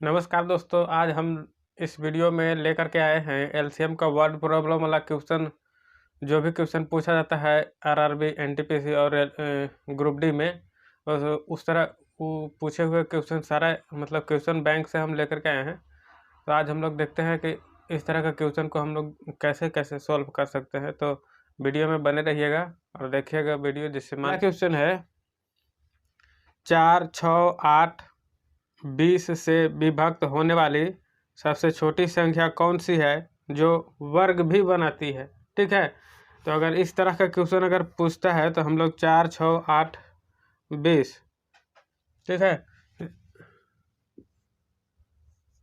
नमस्कार दोस्तों, आज हम इस वीडियो में लेकर के आए हैं एलसीएम का वर्ड प्रॉब्लम वाला क्वेश्चन। जो भी क्वेश्चन पूछा जाता है आरआरबी, एनटीपीसी और ग्रुप डी में, उस तरह वो पूछे हुए क्वेश्चन सारा मतलब क्वेश्चन बैंक से हम लेकर के आए हैं। तो आज हम लोग देखते हैं कि इस तरह का क्वेश्चन को हम लोग कैसे कैसे सॉल्व कर सकते हैं। तो वीडियो में बने रहिएगा और देखिएगा वीडियो। जिससे हमारा क्वेश्चन है 4, 6, 8, 20 से विभक्त होने वाली सबसे छोटी संख्या कौन सी है जो वर्ग भी बनाती है। ठीक है, तो अगर इस तरह का क्वेश्चन अगर पूछता है तो हम लोग 4, 6, 8, 20, ठीक है,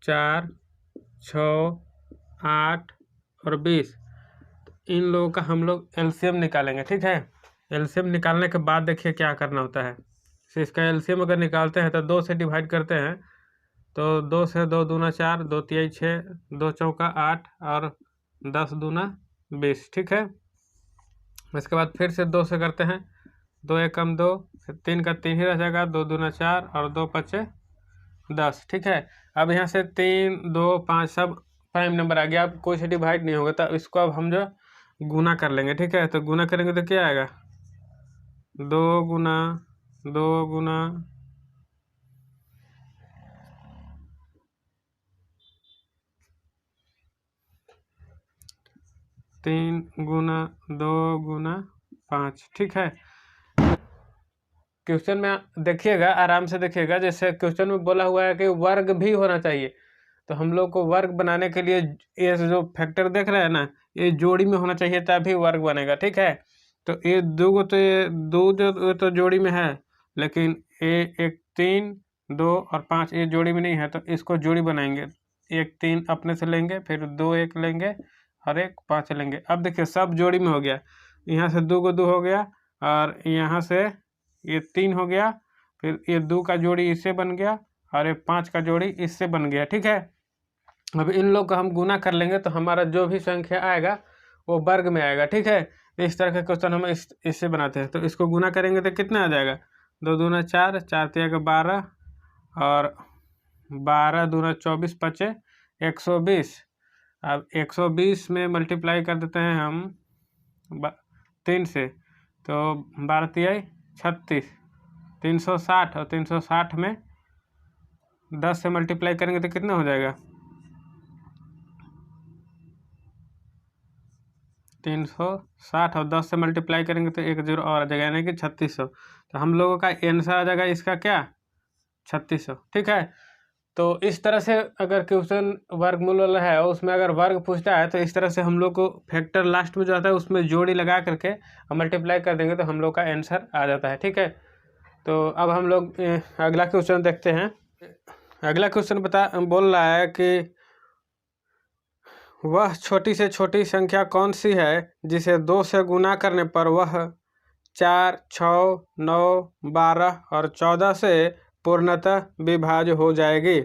4, 6, 8 और 20, इन लोगों का हम लोग एलसीएम निकालेंगे। ठीक है, एलसीएम निकालने के बाद देखिए क्या करना होता है। तो इसका एलसीएम अगर निकालते हैं तो 2 से डिवाइड करते हैं, तो 2 से 2 दूना 4, 2 तिहाई 6, 2 चौका 8 और 10 दूना 20। ठीक है, इसके बाद फिर से 2 से करते हैं, 2 एकम 2, 3 का 3 ही रह जाएगा, 2 दूना 4 और 2 पचे 10। ठीक है, अब यहाँ से 3, 2, 5 सब प्राइम नंबर आ गया। अब कोई से डिवाइड नहीं होगा, तो इसको अब हम जो गुना कर लेंगे। ठीक है, तो गुना करेंगे तो क्या आएगा, 2 गुना 2 गुना 3 गुना 2 गुना 5। ठीक है, क्वेश्चन में देखिएगा, आराम से देखिएगा। जैसे क्वेश्चन में बोला हुआ है कि वर्ग भी होना चाहिए, तो हम लोग को वर्ग बनाने के लिए ये जो फैक्टर देख रहे हैं ना, ये जोड़ी में होना चाहिए तभी वर्ग बनेगा। ठीक है, तो ये दो को तो ये दो जो तो जोड़ी में है, लेकिन ये 1, 3, 2 और 5 ये जोड़ी में नहीं है, तो इसको जोड़ी बनाएंगे। 1, 3 अपने से लेंगे, फिर 2 1 लेंगे और 1 5 लेंगे। अब देखिए सब जोड़ी में हो गया। यहाँ से 2 को 2 हो गया और यहाँ से ये 3 हो गया, फिर ये 2 का जोड़ी इससे बन गया और ये 5 का जोड़ी इससे बन गया। ठीक है, अब इन लोग को हम गुना कर लेंगे तो हमारा जो भी संख्या आएगा वो वर्ग में आएगा। ठीक है, इस तरह का क्वेश्चन हम इससे बनाते हैं। तो इसको गुना करेंगे तो कितना आ जाएगा, 2 दूना 4, 4 तिया का 12 और 12 दूना 24 पचे 120। अब 120 में मल्टीप्लाई कर देते हैं हम 3 से, तो 12 तिहाई 36, 360 और 360 में 10 से मल्टीप्लाई करेंगे तो कितना हो जाएगा, 360 और 10 से मल्टीप्लाई करेंगे तो 1 जीरो और आ जाएगा, यानी कि 3600। तो हम लोगों का आंसर आ जाएगा इसका क्या, 3600। ठीक है, तो इस तरह से अगर क्वेश्चन वर्गमूल वाला है और उसमें अगर वर्ग पूछता है तो इस तरह से हम लोग को फैक्टर लास्ट में जो आता है उसमें जोड़ी लगा करके मल्टीप्लाई कर देंगे तो हम लोग का आंसर आ जाता है। ठीक है, तो अब हम लोग अगला क्वेश्चन देखते हैं। अगला क्वेश्चन बोल रहा है कि वह छोटी से छोटी संख्या कौन सी है जिसे 2 से गुना करने पर वह 4, 6, 9, 12 और 14 से पूर्णतः विभाज्य हो जाएगी।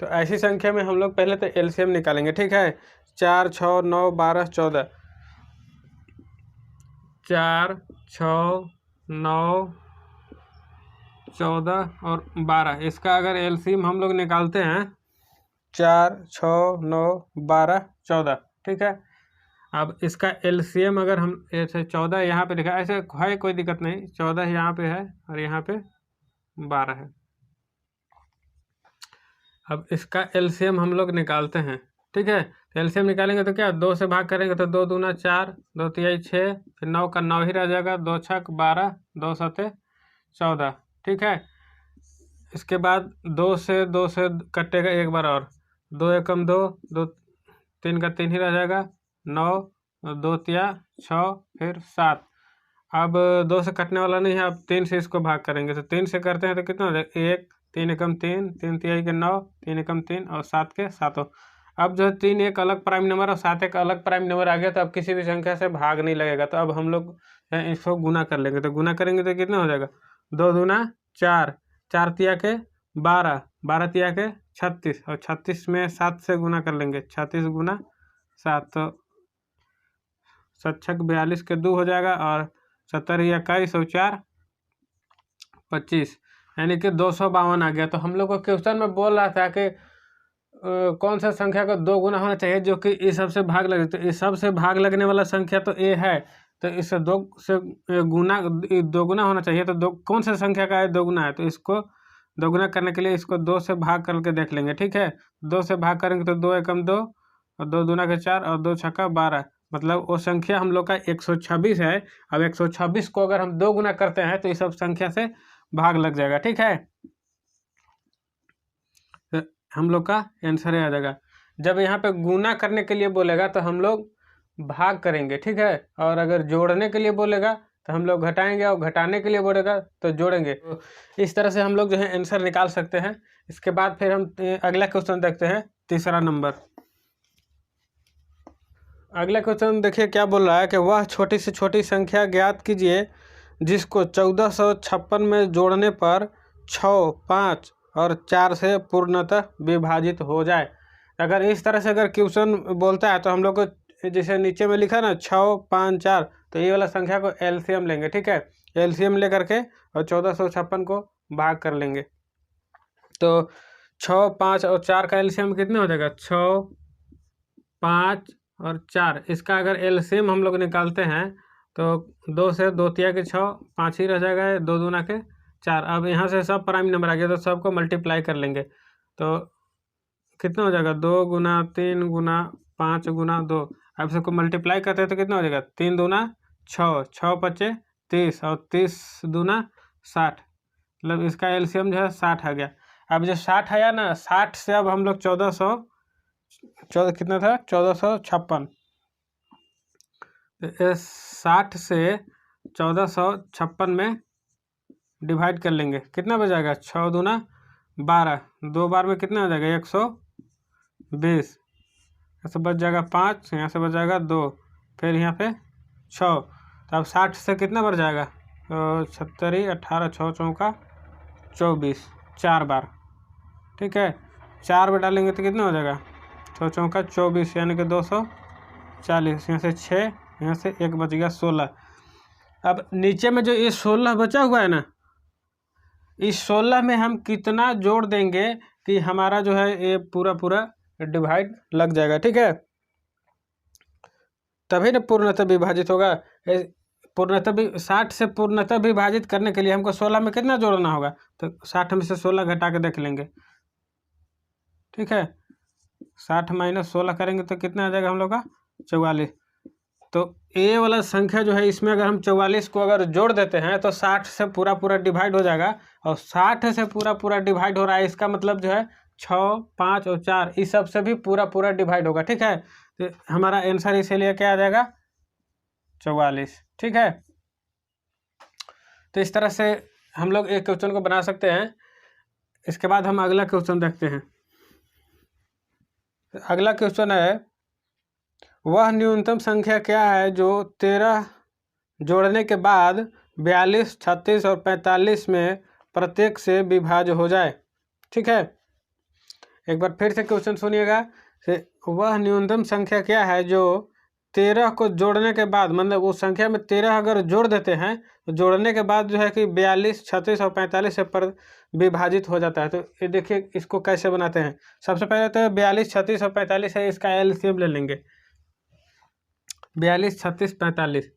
तो ऐसी संख्या में हम लोग पहले तो एलसीएम निकालेंगे। ठीक है, 4, 6, 9, 12, 14, 4, 6, 9, 14 और 12, इसका अगर एलसीएम हम लोग निकालते हैं 4, 6, 9, 12, 14। ठीक है, अब इसका एलसीएम अगर हम ऐसे 14 यहाँ पे लिखा, ऐसे है कोई दिक्कत नहीं, 14 यहाँ पे है और यहाँ पे 12 है। अब इसका एलसीएम हम लोग निकालते हैं। ठीक है, एलसीएम निकालेंगे तो क्या, 2 से भाग करेंगे तो 2 दूना 4, 2 तिहाई 6, फिर 9 का 9 ही रह जाएगा, 2 छक 12, 2 सते 14। ठीक है, इसके बाद 2 से कटेगा एक बार और, 2 एकम 2, 2 3 का 3 ही रह जाएगा, 9, 2 तिया 6, फिर 7। अब 2 से कटने वाला नहीं है, अब 3 से इसको भाग करेंगे तो 3 से करते हैं तो कितना हो जाएगा, 1, 3 एकम 3, 3 तिहाई के 9, 3 एकम 3 और 7 के 7। अब जो 3 एक अलग प्राइम नंबर और 7 एक अलग प्राइम नंबर आ गया, तो अब किसी भी संख्या से भाग नहीं लगेगा। तो अब हम लोग इसको गुना कर लेंगे, तो गुना करेंगे तो कितना हो जाएगा, 2 दूना 4, 4 तिया के 12, 12 तिया के 36 और 36 में 7 से गुना कर लेंगे, 36 गुना 7, तो 7 छक 42 के 2 हो जाएगा और 70 या 21 और 4 25 यानी कि 252 आ गया। तो हम लोग को क्वेश्चन में बोल रहा था कि कौन सा संख्या का 2 गुना होना चाहिए जो कि इस सब से भाग लगे। तो इस सब से भाग लगने वाला संख्या तो ए है, तो इससे 2 से गुना 2 गुना होना चाहिए। तो दो कौन सा संख्या का है 2 गुना है, तो इसको 2 गुना करने के लिए इसको 2 से भाग करके देख लेंगे। ठीक है, 2 से भाग करेंगे तो 2 एकम 2 और 2 दूना के 4 और 2 छक्का 12, मतलब वो संख्या हम लोग का 126 है। अब 126 को अगर हम 2 गुना करते हैं तो इस सब संख्या से भाग लग जाएगा। ठीक है, तो हम लोग का आंसर आ जाएगा। जब यहाँ पे गुना करने के लिए बोलेगा तो हम लोग भाग करेंगे। ठीक है, और अगर जोड़ने के लिए बोलेगा तो हम लोग घटाएंगे, और घटाने के लिए बोलेगा तो जोड़ेंगे। तो इस तरह से हम लोग जो है आंसर निकाल सकते हैं। इसके बाद फिर हम अगला क्वेश्चन देखते हैं, तीसरा नंबर। अगला क्वेश्चन देखिए क्या बोल रहा है कि वह छोटी से छोटी संख्या ज्ञात कीजिए जिसको 1456 में जोड़ने पर 6, 5 और 4 से पूर्णतः विभाजित हो जाए। अगर इस तरह से अगर क्वेश्चन बोलता है तो हम लोग को जैसे नीचे में लिखा ना 6, 5, 4, तो ये वाला संख्या को एलसीएम लेंगे। ठीक है, एलसीएम ले करके और 1456 को भाग कर लेंगे। तो 6, 5 और 4 का एलसीएम कितना हो जाएगा? 6, 5 और 4। इसका अगर एलसीएम हम लोग निकालते हैं तो 2 से 2 तिया के 6, 5 ही रह जाएगा, 2 दूना के 4। अब यहाँ से सब प्राइम नंबर आ गया तो सबको मल्टीप्लाई कर लेंगे। तो कितना हो जाएगा? 2 गुना 3 गुना 5 गुना 2। अब सबको मल्टीप्लाई करते हैं तो कितना हो जाएगा? 3 दूना 6, 6 पचे 30 और 30 दूना 60, मतलब इसका एलसीएम जो है 60 आ गया। अब जो 60 आया ना, 60 से अब हम लोग 14 कितना था? 1456। तो 60 से 1456 में डिवाइड कर लेंगे, कितना बच 6 दूना 12, 2 बार में कितना हो जाएगा? 120। यहाँ से बच जाएगा 5, यहाँ से बच जाएगा 2, फिर यहाँ पे 6। तो अब 60 से कितना बढ़ जाएगा? तो 70, 18, 6 चौका 24, 4 बार। ठीक है, 4 बार डालेंगे तो कितना हो जाएगा? 6 चौका 24, यानी कि 240। यहाँ से 6, यहाँ से 1 बच गया 16। अब नीचे में जो ये 16 बचा हुआ है ना, इस 16 में हम कितना जोड़ देंगे कि हमारा जो है ये पूरा डिवाइड लग जाएगा। ठीक है, तभी ना पूर्णतः विभाजित होगा। पूर्णतः 60 से पूर्णतः विभाजित करने के लिए हमको 16 में कितना जोड़ना होगा? तो 60 में से 16 घटा के देख लेंगे। ठीक है, 60 माइनस 16 करेंगे तो कितना आ जाएगा हम लोग का? 44। तो ए वाला संख्या जो है इसमें अगर हम 44 को अगर जोड़ देते हैं तो 60 से पूरा डिवाइड हो जाएगा। और 60 से पूरा डिवाइड हो रहा है, इसका मतलब जो है 6, 5 और 4 इस सब से भी पूरा डिवाइड होगा। ठीक है, तो हमारा आंसर इसीलिए क्या आ जाएगा? 44। ठीक है, तो इस तरह से हम लोग एक क्वेश्चन को बना सकते हैं। इसके बाद हम अगला क्वेश्चन देखते हैं। अगला क्वेश्चन है, वह न्यूनतम संख्या क्या है जो 13 जोड़ने के बाद 42, 36 और 45 में प्रत्येक से विभाज्य हो जाए। ठीक है, एक बार फिर से क्वेश्चन सुनिएगा। वह न्यूनतम संख्या क्या है जो 13 को जोड़ने के बाद, मतलब उस संख्या में 13 अगर जोड़ देते हैं तो जोड़ने के बाद जो है कि 42, 36 और 45 से पर विभाजित हो जाता है। तो ये देखिए इसको कैसे बनाते हैं। सबसे पहले तो 42, 36 और 45 है, इसका एलसीएम ले लेंगे। 42, 36, 45,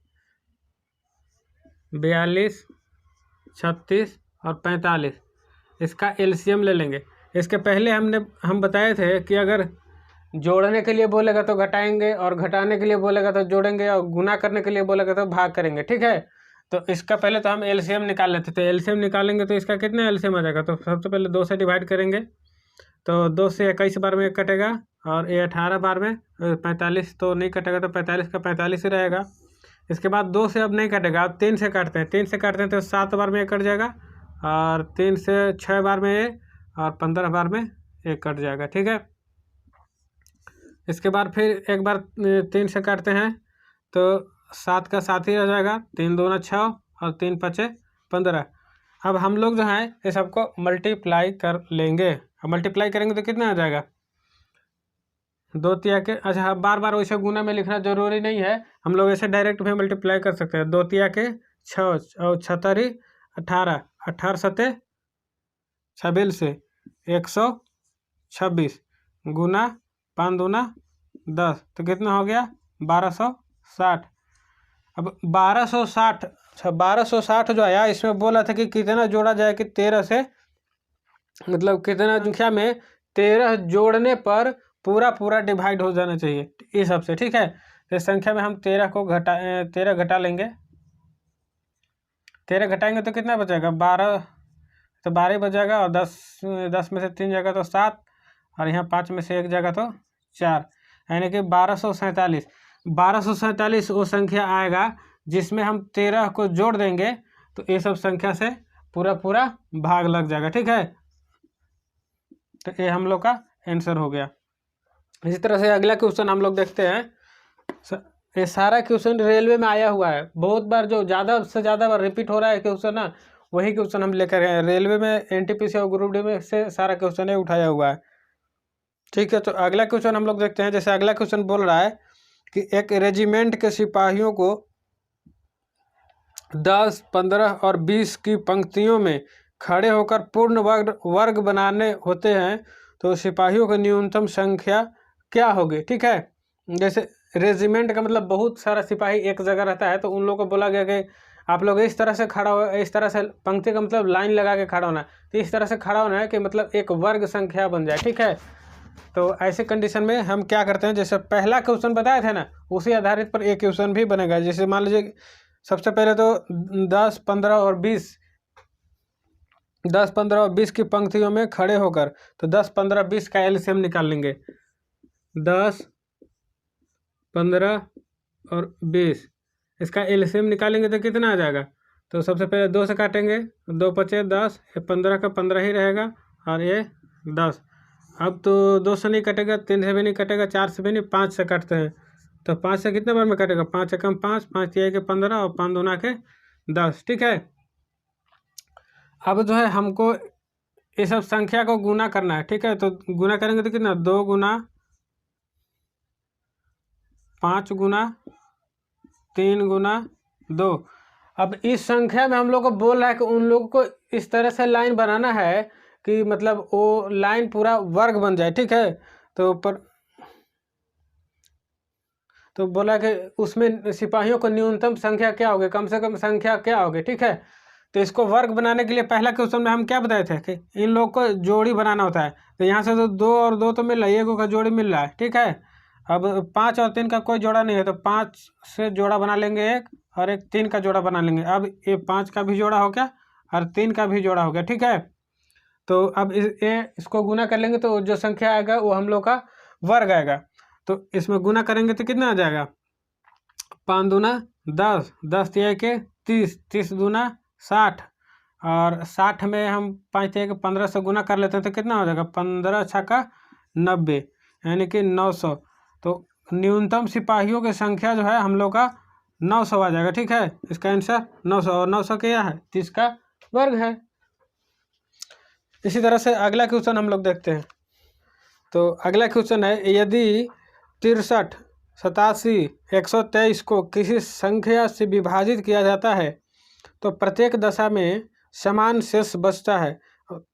42, 36 और 45, इसका एलसीएम ले लेंगे। इसके पहले हम बताए थे कि अगर जोड़ने के लिए बोलेगा तो घटाएंगे, और घटाने के लिए बोलेगा तो जोड़ेंगे, और गुना करने के लिए बोलेगा तो भाग करेंगे। ठीक है, तो इसका पहले तो हम एलसीएम निकाल लेते थे। एलसीएम निकालेंगे तो इसका कितना एलसीएम आ जाएगा? तो सबसे पहले 2 से डिवाइड करेंगे, तो 2 से 21 बार में 1 कटेगा, और ये 18 बार में 45 तो नहीं कटेगा, तो 45 का 45 ही रहेगा। इसके बाद 2 से अब नहीं कटेगा, अब 3 से काटते हैं। 3 से काटते हैं तो 7 बार में 1 कट जाएगा, और 3 से 6 बार में 1, और 15 बार में 1 कट जाएगा। ठीक है, इसके बाद फिर एक बार 3 से काटते हैं तो 7 का 7 ही रह जाएगा, 3 दूना 6 और 3 पचे 15। अब हम लोग जो है ये सबको मल्टीप्लाई कर लेंगे। अब मल्टीप्लाई करेंगे तो कितना आ जाएगा? 2 तिया के, अच्छा बार बार वैसे गुना में लिखना जरूरी नहीं है, हम लोग ऐसे डायरेक्ट भी मल्टीप्लाई कर सकते हैं। 2 तिया के 6 और 76, 18, 18 सते छबील से 126 गुना 5 दूना 10, तो कितना हो गया 1260। अब 1260, अच्छा 1260 जो आया, इसमें बोला था कि कितना जोड़ा जाए कि 13 से, मतलब कितना संख्या में 13 जोड़ने पर पूरा पूरा डिवाइड हो जाना चाहिए इस सब से, ठीक है। तो इस संख्या में हम 13 को 13 घटा लेंगे। 13 घटाएंगे तो कितना बचेगा 12, तो 12 बचेगा, और 10 में से 3 जाएगा तो 7, और यहाँ 5 में से 1 जाएगा तो 4, यानी कि 1247। 1247 वो संख्या आएगा जिसमें हम 13 को जोड़ देंगे तो ये सब संख्या से पूरा पूरा भाग लग जाएगा, ठीक है। तो ये हम लोग का आंसर हो गया। इसी तरह से अगला क्वेश्चन हम लोग देखते हैं। ये सारा क्वेश्चन रेलवे में आया हुआ है, बहुत बार जो ज़्यादा से ज़्यादा बार रिपीट हो रहा है क्वेश्चन ना, वही क्वेश्चन हम लेकर आए। रेलवे में एनटीपीसी और ग्रुप डी में से सारा क्वेश्चन है उठाया हुआ है, ठीक है। तो अगला क्वेश्चन हम लोग देखते हैं। जैसे अगला क्वेश्चन बोल रहा है कि एक रेजिमेंट के सिपाहियों को 10, 15 और 20 की पंक्तियों में खड़े होकर पूर्ण वर्ग बनाने होते हैं, तो सिपाहियों की न्यूनतम संख्या क्या होगी, ठीक है। जैसे रेजिमेंट का मतलब बहुत सारा सिपाही एक जगह रहता है, तो उन लोगों को बोला गया कि आप लोग इस तरह से खड़ा हो, इस तरह से पंक्ति का मतलब लाइन लगा के खड़ा होना है, तो इस तरह से खड़ा होना है कि मतलब एक वर्ग संख्या बन जाए, ठीक है। तो ऐसे कंडीशन में हम क्या करते हैं, जैसे पहला क्वेश्चन बताया था ना, उसी आधारित पर एक क्वेश्चन भी बनेगा। जैसे मान लीजिए सबसे पहले तो 10, 15 और 20, 10, 15 और 20 की पंक्तियों में खड़े होकर, तो 10, 15, 20 का एलसीएम निकाल लेंगे। 10, 15 और 20 इसका एलसीएम निकालेंगे तो कितना आ जाएगा, तो सबसे पहले 2 से काटेंगे, 2 पचे 10, 15 का 15 ही रहेगा, और ये 10। अब तो 2 से नहीं कटेगा, 3 से भी नहीं कटेगा, 4 से भी नहीं, 5 से काटते हैं। तो 5 से कितने बार में कटेगा, 5 एकम 5, 5 तिहाई के 15 और 5 दूना के 10, ठीक है। अब जो है हमको ये सब संख्या को गुना करना है, ठीक है। तो गुना करेंगे तो कितना, 2 गुना 5 गुना 3 गुना 2। अब इस संख्या में हम लोग को बोल रहा है कि उन लोगों को इस तरह से लाइन बनाना है कि मतलब वो लाइन पूरा वर्ग बन जाए, ठीक है। तो बोला कि उसमें सिपाहियों को न्यूनतम संख्या क्या होगी, कम से कम संख्या क्या होगी, ठीक है। तो इसको वर्ग बनाने के लिए पहला क्वेश्चन में हम क्या बताए थे कि इन लोग को जोड़ी बनाना होता है। तो यहाँ से तो 2 और 2 तो मिल रहा है, 1 का जोड़ी मिल रहा है, ठीक है। अब 5 और 3 का कोई जोड़ा नहीं है, तो 5 से जोड़ा बना लेंगे एक, और एक 3 का जोड़ा बना लेंगे। अब ये 5 का भी जोड़ा हो गया और 3 का भी जोड़ा हो गया, ठीक है। तो अब इसको गुना कर लेंगे तो जो संख्या आएगा वो हम लोग का वर्ग आएगा। तो इसमें गुना करेंगे तो कितना आ जाएगा, 5 दूना 10, 10 तिहाई के 30, 30 दूना 60, और 60 में हम 5 तिहाई के 15 से गुना कर लेते हैं तो कितना हो जाएगा, 15 छक्का 90, यानी कि 900। तो न्यूनतम सिपाहियों की संख्या जो है हम लोग का 900 आ जाएगा, ठीक है। इसका आंसर 900, और 900 क्या है, 30 का वर्ग है। इसी तरह से अगला क्वेश्चन हम लोग देखते हैं। तो अगला क्वेश्चन है, यदि 63, 87, 123 को किसी संख्या से विभाजित किया जाता है तो प्रत्येक दशा में समान शेष बचता है,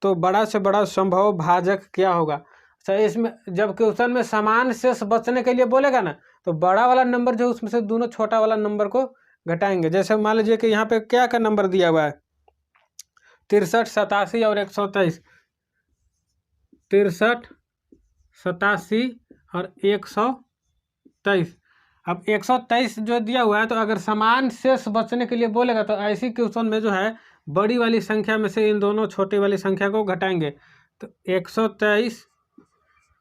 तो बड़ा से बड़ा संभव भाजक क्या होगा। अच्छा, इसमें जब क्वेश्चन में समान शेष बचने के लिए बोलेगा ना, तो बड़ा वाला नंबर जो उसमें से दोनों छोटा वाला नंबर को घटाएंगे। जैसे मान लीजिए कि यहाँ पे क्या का नंबर दिया हुआ है, 63, 87 और 123, 63, 87 और 123। अब 123 जो दिया हुआ है, तो अगर समान शेष बचने के लिए बोलेगा तो ऐसी क्वेश्चन में जो है बड़ी वाली संख्या में से इन दोनों छोटी वाली संख्या को घटाएंगे। तो 123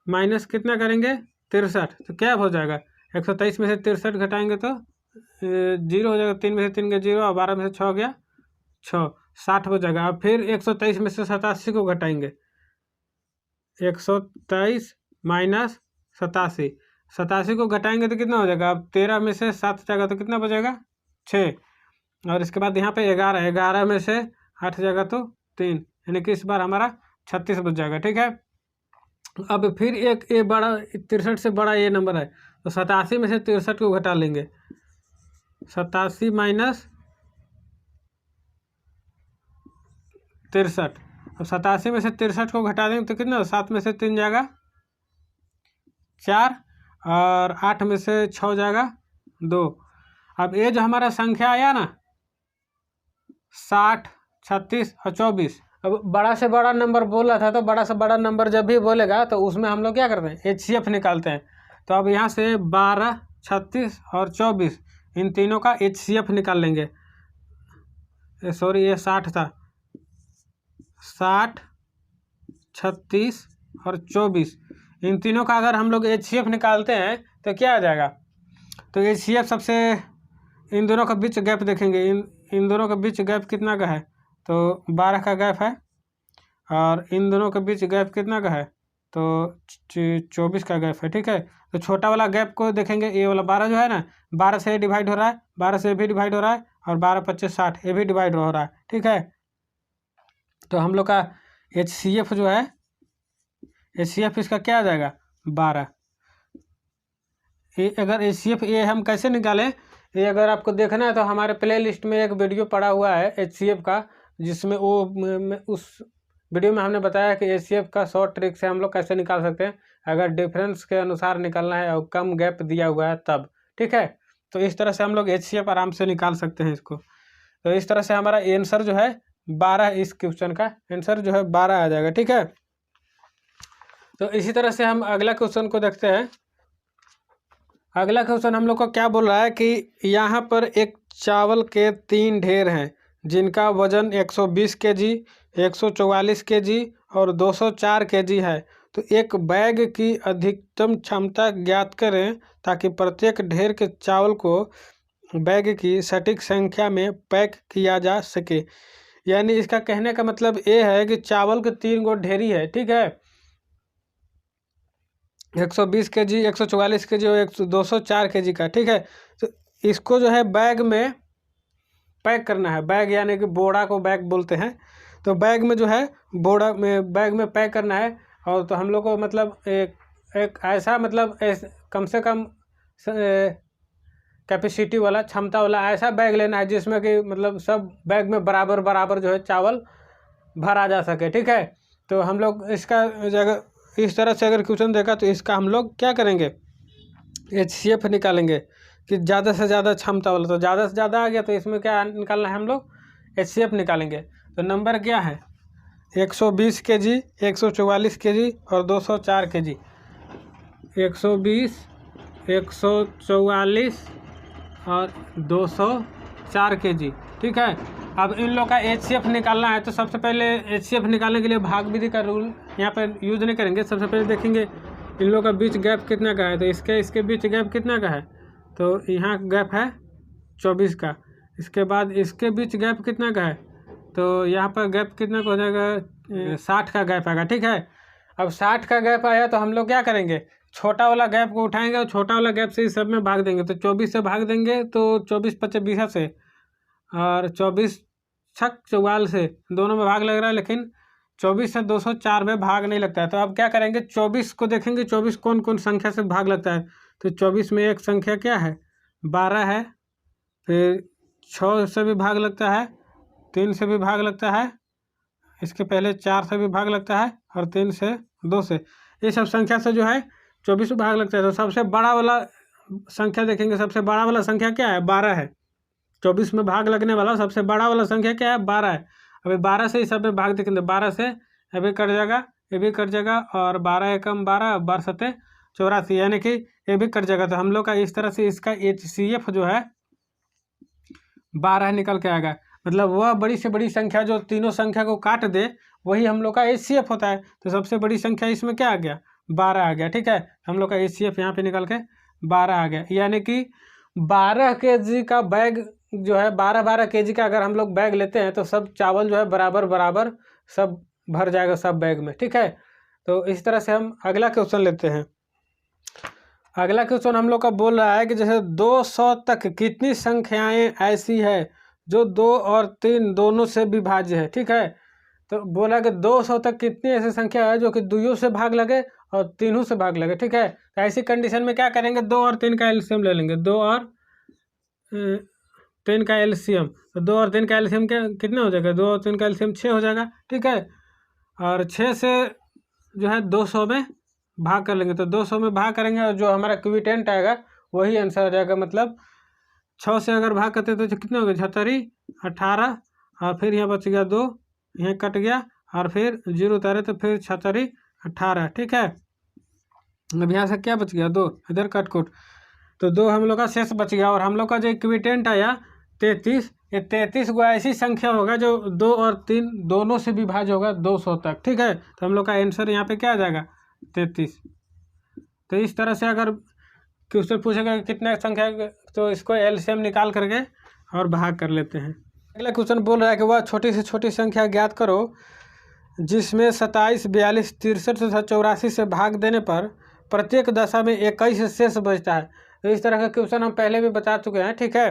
माइनस कितना करेंगे, 63, तो क्या हो जाएगा, 123 में से 63 घटाएंगे तो 0 हो जाएगा, 3 में से 3 गया 0, और 12 में से 6 गया 6, 60 हो जाएगा। अब फिर 123 में से 87 को घटाएंगे, 123 माइनस 87, 87 को घटाएंगे तो कितना हो जाएगा, अब 13 में से 7 जाएगा तो कितना बचेगा, 6, और इसके बाद यहाँ पे 11, 11 में से 8 जाएगा तो 3, यानी कि इस बार हमारा 36 बच जाएगा, ठीक है। अब फिर एक ये बड़ा 63 से बड़ा ये नंबर है, तो 87 में से 63 को घटा लेंगे, 87 माइनस 63, अब 87 में से 63 को घटा देंगे तो कितना, 7 में से 3 जाएगा 4 और 8 में से 6 जाएगा 2। अब ये जो हमारा संख्या आया ना 60, 36 और 24, अब बड़ा से बड़ा नंबर बोला था तो बड़ा से बड़ा नंबर जब भी बोलेगा तो उसमें हम लोग क्या करते हैं, HCF निकालते हैं। तो अब यहाँ से 12, 36 और 24 इन तीनों का HCF निकाल लेंगे। सॉरी ये 60 था, 60, 36 और 24 इन तीनों का अगर हम लोग HCF निकालते हैं तो क्या आ जाएगा। तो HCF सबसे इन दोनों का बीच गैप देखेंगे, इन दोनों का बीच गैप कितना का है, तो 12 का गैप है। और इन दोनों के बीच गैप कितना का है, तो 24 का गैप है। ठीक है, तो छोटा वाला गैप को देखेंगे, ये वाला 12 जो है ना, 12 से डिवाइड हो रहा है, 12 से भी डिवाइड हो रहा है और 12, 25, 60 ये भी डिवाइड हो रहा है। ठीक है, तो हम लोग का HCF जो है, HCF इसका क्या आ जाएगा 12। ये अगर HCF ये हम कैसे निकालें, ये अगर आपको देखना है तो हमारे प्ले लिस्ट में एक वीडियो पड़ा हुआ है HCF का, जिसमें उस वीडियो में हमने बताया कि HCF का शॉर्ट ट्रिक से हम लोग कैसे निकाल सकते हैं अगर डिफरेंस के अनुसार निकालना है और कम गैप दिया हुआ है तब। ठीक है, तो इस तरह से हम लोग HCF आराम से निकाल सकते हैं इसको। तो इस तरह से हमारा आंसर जो है 12, इस क्वेश्चन का आंसर जो है 12 आ जाएगा। ठीक है, तो इसी तरह से हम अगला क्वेश्चन को देखते हैं। अगला क्वेश्चन हम लोग को क्या बोल रहा है कि यहाँ पर एक चावल के 3 ढेर हैं जिनका वजन 120 kg, 144 kg और 204 kg है। तो एक बैग की अधिकतम क्षमता ज्ञात करें ताकि प्रत्येक ढेर के चावल को बैग की सटीक संख्या में पैक किया जा सके। यानी इसका कहने का मतलब ये है कि चावल के 3 गो ढेरी है। ठीक है, 120 kg, 144 kg और 204 kg का। ठीक है, तो इसको जो है बैग में पैक करना है। बैग यानी कि बोड़ा को बैग बोलते हैं। तो बैग में जो है बोड़ा में बैग में पैक करना है। और तो हम लोग को मतलब एक ऐसा मतलब कम से कम कैपेसिटी वाला, क्षमता वाला ऐसा बैग लेना है जिसमें कि मतलब सब बैग में बराबर बराबर जो है चावल भरा जा सके। ठीक है, तो हम लोग इसका जगह इस तरह से अगर क्वेश्चन देखा तो इसका हम लोग क्या करेंगे, HCF निकालेंगे कि ज़्यादा से ज़्यादा क्षमता वाला। तो ज़्यादा से ज़्यादा आ गया तो इसमें क्या निकालना है, हम लोग HCF निकालेंगे। तो नंबर क्या है, 120 kg, 144 kg और 204 kg। 120, 144 और 204 kg। ठीक है, अब इन लोग का HCF निकालना है। तो सबसे पहले HCF निकालने के लिए भाग विधि का रूल यहाँ पर यूज़ नहीं करेंगे। सबसे पहले देखेंगे इन लोग का बीच गैप कितना का है। तो इसके बीच गैप कितना का है, तो यहाँ गैप है 24 का। इसके बाद इसके बीच गैप कितना का है, तो यहाँ पर गैप कितना का हो जाएगा, 60 का गैप आएगा। ठीक है, अब 60 का गैप आया तो हम लोग क्या करेंगे, छोटा वाला गैप को उठाएंगे और छोटा वाला गैप से इस सब में भाग देंगे। तो 24 से भाग देंगे तो 24, 25, 20 से, और 24, 6, 44 से दोनों में भाग लग रहा है, लेकिन 24 से 204 में भाग नहीं लगता है। तो अब क्या करेंगे, 24 को देखेंगे 24 कौन कौन संख्या से भाग लगता है। तो 24 में एक संख्या क्या है, 12 है। फिर 6 से भी भाग लगता है, 3 से भी भाग लगता है, इसके पहले 4 से भी भाग लगता है और 3 से, 2 से, ये सब संख्या से जो है 24 में भाग लगता है। तो सबसे बड़ा वाला संख्या देखेंगे, सबसे बड़ा वाला संख्या क्या है, 12 है। 24 में भाग लगने वाला सबसे बड़ा वाला संख्या क्या है, 12 है। अभी 12 से इस सब में भाग देखेंगे, 12 से ये भी कट जाएगा, ये भी कट जाएगा, और 12 एकम 12, 12 सत्ते 84, यानी कि ये भी कट जाएगा। तो हम लोग का इस तरह से इसका HCF जो है 12 निकल के आएगा। मतलब वह बड़ी से बड़ी संख्या जो तीनों संख्या को काट दे वही हम लोग का HCF होता है। तो सबसे बड़ी संख्या इसमें क्या आ गया, 12 आ गया। ठीक है, हम लोग का HCF यहाँ पे निकल के 12 आ गया। यानी कि 12 kg का बैग जो है, 12 kg का अगर हम लोग बैग लेते हैं तो सब चावल जो है बराबर बराबर सब भर जाएगा सब बैग में। ठीक है, तो इस तरह से हम अगला क्वेश्चन लेते हैं। अगला क्वेश्चन हम लोग का बोल रहा है कि जैसे 200 तक कितनी संख्याएं ऐसी है जो 2 और 3 दोनों से विभाज्य है। ठीक है, तो बोला कि 200 तक कितनी ऐसी संख्या है जो कि 2 से भाग लगे और 3 से भाग लगे। ठीक है, तो ऐसी कंडीशन में क्या करेंगे, 2 और 3 का एलसीएम ले लेंगे। 2 और 3 का एलसीएम, तो 2 और 3 का एलसीएम क्या कितना हो जाएगा, 2 और 3 का एलसीएम 6 हो जाएगा। ठीक है, और 6 से जो है 200 में भाग कर लेंगे, तो 200 में भाग करेंगे और जो हमारा क्विटेंट आएगा वही आंसर आ जाएगा। मतलब 6 से अगर भाग करते तो कितने हो गए, 76, 18, और फिर यहाँ बच गया 2, यहाँ कट गया और फिर 0 उतारे तो फिर 76, 18। ठीक है, अब यहाँ से क्या बच गया, 2, इधर कट, तो 2 हम लोग का शेष बच गया। और हम लोग का जो इक्विटेंट आया 33, ये 33 को ऐसी संख्या होगा जो 2 और 3 दोनों से विभाज्य होगा 200 तक। ठीक है, तो हम लोग का आंसर यहाँ पे क्या आ जाएगा, 33। तो इस तरह से अगर क्वेश्चन पूछेगा कितना संख्या, तो इसको एलसीएम निकाल करके और भाग कर लेते हैं। अगला क्वेश्चन बोल रहा है कि वह छोटी से छोटी संख्या ज्ञात करो जिसमें 27, 42, 63 तथा 84 से भाग देने पर प्रत्येक दशा में 21 शेष बचता है। तो इस तरह का क्वेश्चन हम पहले भी बता चुके हैं। ठीक है,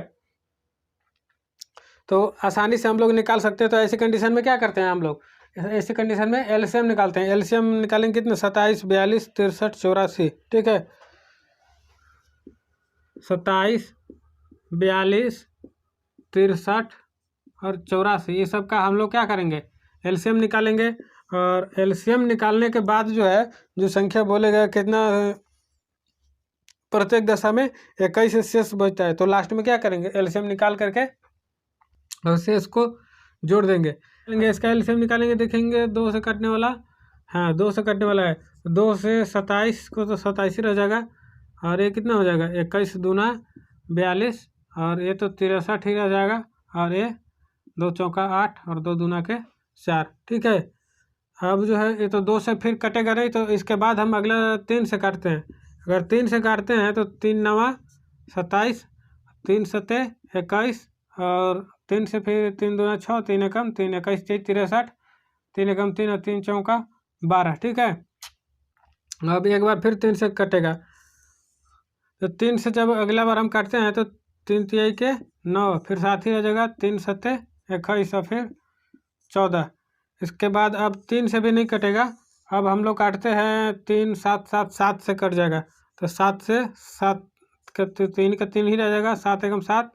तो आसानी से हम लोग निकाल सकते हैं। तो ऐसी कंडीशन में क्या करते हैं हम लोग, ऐसी कंडीशन में एलसीएम निकालते हैं। एलसीएम निकालेंगे कितने, 27, 42, 63, 84। ठीक है, 27, 42, 63 और 84, ये सब का हम लोग क्या करेंगे, एलसीएम निकालेंगे। और एलसीएम निकालने के बाद जो है, जो संख्या बोलेगा कितना प्रत्येक दशा में 21 शेष बचता है, तो लास्ट में क्या करेंगे, एलसीएम निकाल करके और शेष को जोड़ देंगे। इसका एलसीएम निकालेंगे, देखेंगे 2 से कटने वाला, हाँ 2 से कटने वाला है, 2 से 27 को तो 27 रह जाएगा, और ये कितना हो जाएगा, 21 दूना 42, और ये तो 63 ही रह जाएगा, और ये 2 चौका 8 और 2 दूना के 4। ठीक है, अब जो है ये तो 2 से फिर कटेगा नहीं, तो इसके बाद हम अगला 3 से काटते हैं। अगर 3 से काटते हैं तो 3 9 27, 3 7 21, और 3 से फिर 3 दूना 6, 3 एकम 3, 21 63, 3 एकम 3 और 3 चौका 12। ठीक है, अब एक बार फिर 3 से कटेगा, तो 3 से जब अगला बार हम काटते हैं तो 3 तिहाई के 9, फिर 7 ही रह जाएगा, 3 7 21 और फिर 14। इसके बाद अब 3 से भी नहीं कटेगा, अब हम लोग काटते हैं 3 7 7, 7 से कट जाएगा, तो 7 से 7 का 3 का 3 ही रह जाएगा, 7 एकम 7,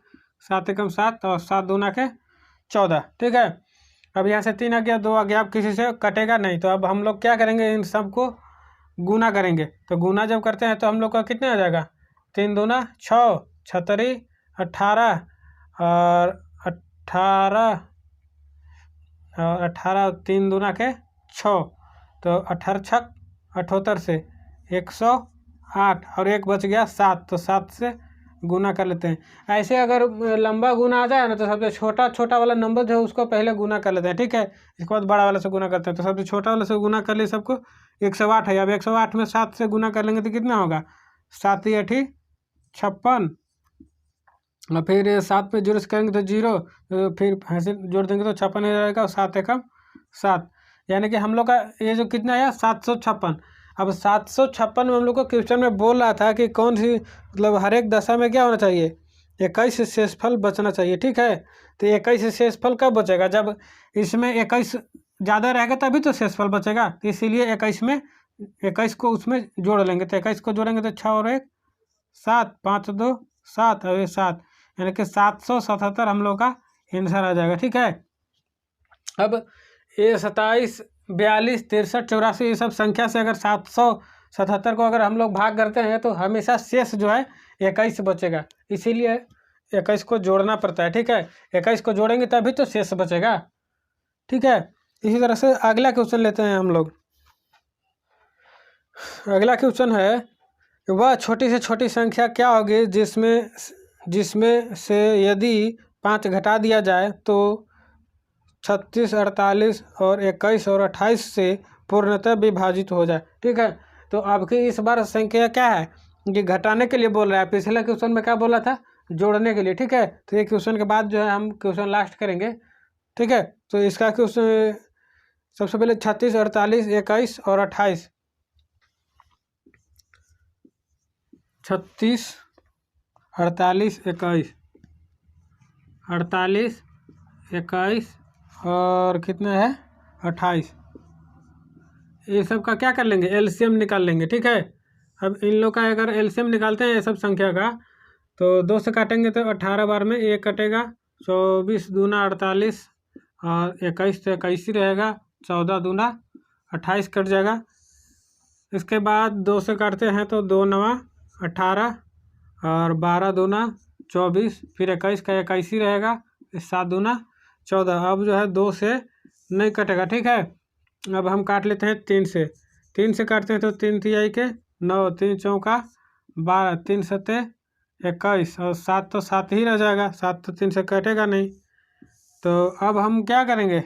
7 एकम 7 और 7 दूना के 14। ठीक है, अब यहाँ से 3 आ गया, 2 आ गया, अब किसी से कटेगा नहीं, तो अब हम लोग क्या करेंगे, इन सब को गुना करेंगे। तो गुना जब करते हैं तो हम लोग का कितना आ जाएगा, 3 दूना 6, 76, 18 और 18 और 18, 3 दूना के 6, तो 18 छक 78 से 108, और एक बच गया 7, तो 7 से गुना कर लेते हैं। ऐसे अगर लंबा गुना आ जाए ना, तो सबसे छोटा छोटा वाला नंबर जो है उसको पहले गुना कर लेते हैं। ठीक है, इसके बाद बड़ा वाला से गुना करते हैं, तो सबसे छोटा वाला से गुना कर लिए सबको, 108 है। अब 108 में 7 से गुना कर लेंगे तो कितना होगा, 7 ही 8 56, और फिर 7 पे जीरो से करेंगे तो 0, फिर ऐसे जोड़ देंगे तो 56 हो जाएगा, और 7 एकम 7, यानी कि हम लोग का ये जो कितना है 756। अब 756 में हम लोग को क्वेश्चन में बोल रहा था कि कौन सी, मतलब हर एक दशा में क्या होना चाहिए, 21 शेषफल बचना चाहिए। ठीक है, तो 21 शेषफल कब बचेगा, जब इसमें 21 ज़्यादा रहेगा तभी तो शेषफल बचेगा, तो इसीलिए 21 को उसमें जोड़ लेंगे। तो 21 को जोड़ेंगे तो 6 और 1 7, 5 2 7 और ये 7, यानी कि 777 हम लोग का आंसर आ जाएगा। ठीक है, अब ये 27, 42, 63, 84 ये सब संख्या से अगर 777 को अगर हम लोग भाग करते हैं तो हमेशा शेष जो है 21 बचेगा, इसीलिए 21 को जोड़ना पड़ता है। ठीक है, 21 को जोड़ेंगे तभी तो शेष बचेगा। ठीक है, इसी तरह से अगला क्वेश्चन लेते हैं हम लोग। अगला क्वेश्चन है, वह छोटी से छोटी संख्या क्या होगी जिसमें से यदि 5 घटा दिया जाए तो 36, 48 और 21 और 28 से पूर्णतः विभाजित हो जाए। ठीक है, तो आपकी इस बार संख्या क्या है, ये घटाने के लिए बोल रहा है। पिछले क्वेश्चन में क्या बोला था, जोड़ने के लिए। ठीक है, तो ये क्वेश्चन के बाद जो है हम क्वेश्चन लास्ट करेंगे। ठीक है, तो इसका क्वेश्चन सबसे पहले 36, 48, 21 और 28, 36, 48, 21, 48, 21 और कितना है 28, ये सब का क्या कर लेंगे, एलसीएम निकाल लेंगे। ठीक है, अब इन लोग का अगर एलसीएम निकालते हैं ये सब संख्या का, तो 2 से काटेंगे तो 18 बार में 1 कटेगा, 24 दूना 48 और 21 तो 21 ही रहेगा, 14 दूना 28 कट जाएगा। इसके बाद 2 से काटते हैं तो 2 9 18 और 12 दूना 24, फिर 21 का 21 ही रहेगा, 7 दूना 14। अब जो है 2 से नहीं कटेगा, ठीक है। अब हम काट लेते हैं 3 से। 3 से काटते हैं तो 3 तिहाई के 9, 3 चौका 12, 3 सत्ते 21 और 7 तो 7 ही रह जाएगा, 7 तो 3 से कटेगा नहीं। तो अब हम क्या करेंगे,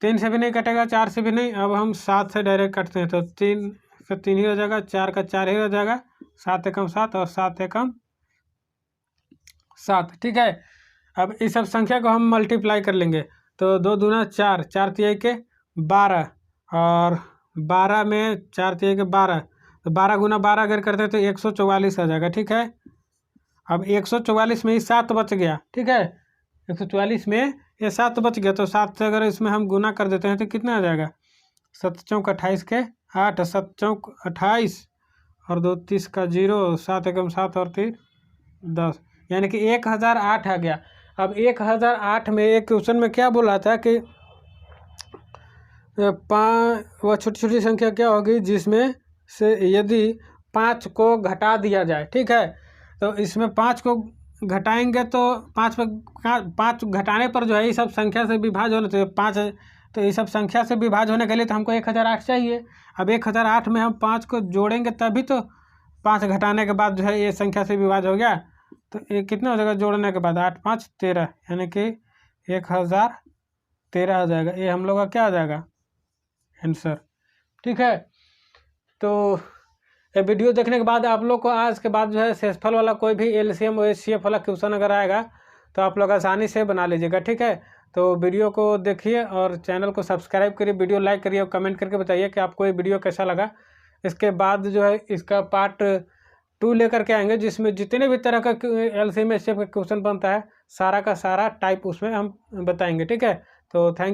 3 से भी नहीं कटेगा, 4 से भी नहीं, अब हम 7 से डायरेक्ट काटते हैं तो 3 से 3 ही रह जाएगा, 4 का 4 ही रह जाएगा, 7 एकम 7 और 7 एकम 7, ठीक है। अब इस सब संख्या को हम मल्टीप्लाई कर लेंगे तो 2 दूना 4, 4 तिहाई के 12 और 12 में 4 तिहाई के 12, तो 12 गुना 12 अगर करते हैं तो 144 आ जाएगा, ठीक है। अब 144 में ही 7 बच गया, ठीक है। 144 में ये 7 बच गया तो 7 से अगर इसमें हम गुना कर देते हैं तो कितना आ जाएगा, 7 चौक 28 के 8, 7 चौक 28 और 2 30 का 0, 7 एकम 7 और 3 10, यानी कि 1008 आ गया। अब 1008 में एक क्वेश्चन में क्या बोला था कि वह छोटी छोटी संख्या क्या होगी जिसमें से यदि 5 को घटा दिया जाए, ठीक है। तो इसमें 5 को घटाएंगे तो 5 घटाने पर जो है ये सब संख्या से विभाज्य होना चाहिए। 5 तो ये सब संख्या से विभाज्य होने के लिए तो हमको 1008 चाहिए। अब 1008 में हम 5 को जोड़ेंगे तभी तो 5 घटाने के बाद जो है ये संख्या से विभाज्य हो गया। तो ये कितना हो जाएगा जोड़ने के बाद, 8 5 13, यानी कि 1013 आ जाएगा। ये हम लोग का क्या आ जाएगा आंसर, ठीक है। तो ये वीडियो देखने के बाद आप लोग को आज के बाद जो है शेषफल वाला कोई भी एलसीएम और एचसीएफ वाला क्वेश्चन अगर आएगा तो आप लोग आसानी से बना लीजिएगा, ठीक है। तो वीडियो को देखिए और चैनल को सब्सक्राइब करिए, वीडियो लाइक करिए और कमेंट करके बताइए कि आपको ये वीडियो कैसा लगा। इसके बाद जो है इसका पार्ट 2 लेकर के आएंगे जिसमें जितने भी तरह का एलसीएम एचसीएफ का क्वेश्चन बनता है सारा का सारा टाइप उसमें हम बताएंगे, ठीक है। तो थैंक